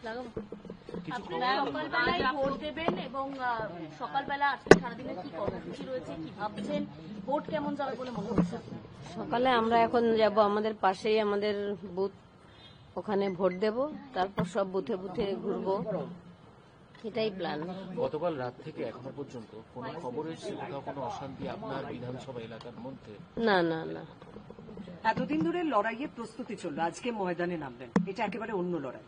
সকালবেলায় ভোট দেবেন এবং সকালবেলা আজকে সারাদিনের কি কর্মসূচি রয়েছে, কি ভাবছেন, ভোট কেমন যাবে বলে মনে হচ্ছে? সকালে আমরা এখন যাব আমাদের পাশেই আমাদের বুথ, ওখানে ভোট দেব, তারপর সব বুথে বুথে ঘুরবো, এটাই প্ল্যান। গতকাল রাত থেকে এখনো পর্যন্ত কোনো খবর এসেছে কোথাও কোনো অশান্তি আপনার বিধানসভা এলাকার মধ্যে? না না না। এতদিন ধরে লড়াইয়ের প্রস্তুতি চললো, আজকে ময়দানে নামলেন, এটা একেবারে অন্য লড়াই।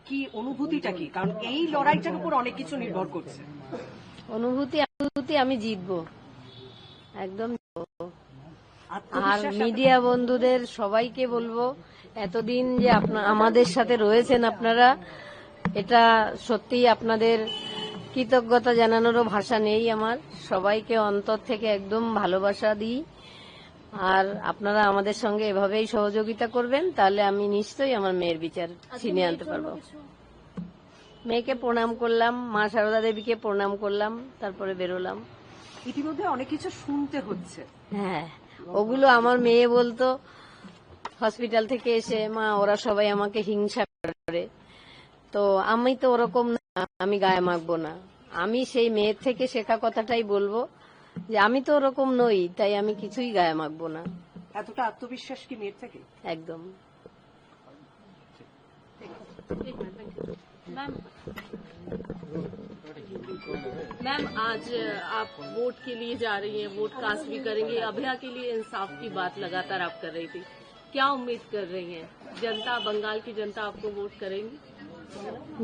কি অনুভূতিটা কি? কারণ এই লড়াইটার উপর অনেক কিছু নির্ভর করছে। অনুভূতি আমি জিতবো, একদম। আর মিডিয়া বন্ধুদের সবাইকে বলবো, এতদিন যে আমাদের সাথে রয়েছেন আপনারা, এটা সত্যিই আপনাদের কৃতজ্ঞতা জানানোরও ভাষা নেই আমার। সবাইকে অন্তর থেকে একদম ভালোবাসা দিই। আর আপনারা আমাদের সঙ্গে এভাবেই সহযোগিতা করবেন, তাহলে আমি নিশ্চয়ই আমার মেয়ের বিচার ছিনিয়ে আনতে পারবো। মেয়েকে প্রণাম করলাম, মা সারদা দেবীকে প্রণাম করলাম, তারপরে বেরোলাম। ইতিমধ্যে অনেক কিছু শুনতে হচ্ছে। হ্যাঁ, ওগুলো আমার মেয়ে বলতো হসপিটাল থেকে এসে, মা ওরা সবাই আমাকে হিংসা করে, তো আমি তো ওরকম না, আমি গায়ে মাখবো না। আমি সেই মেয়ের থেকে শেখা কথাটাই বলবো যে আমি তো ওরকম নই, তাই আমি কিছুই গায়ে মাখবো না। এতটা আত্মবিশ্বাস কি মেয়ের থেকে? একদম। मैम आज आप वोट के लिए जा रही हैं, वोट कास्ट भी करेंगे, अभया के लिए इंसाफ की बात लगातार आप कर रही थी, क्या उम्मीद कर रही हैं? जनता, बंगाल की जनता आपको वोट करेंगी?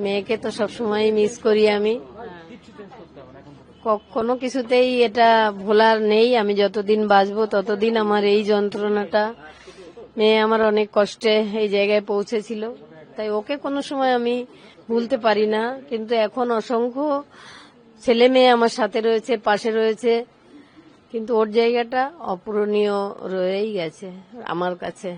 মেয়েকে তো সবসময় মিস করি আমি, কোনো কিছুতেই এটা ভোলার নেই। আমি যতদিন বাঁচবো ততদিন আমার এই যন্ত্রণাটা, মেয়ে আমার অনেক কষ্টে এই জায়গায় পৌঁছেছিল, তাই ওকে কোনো সময় আমি ভুলতে পারি না। কিন্তু এখন অসংখ্য ছেলে মেয়ে আমার সাথে রয়েছে, পাশে রয়েছে, কিন্তু ওর জায়গাটা অপূরণীয় রয়েই গেছে আমার কাছে।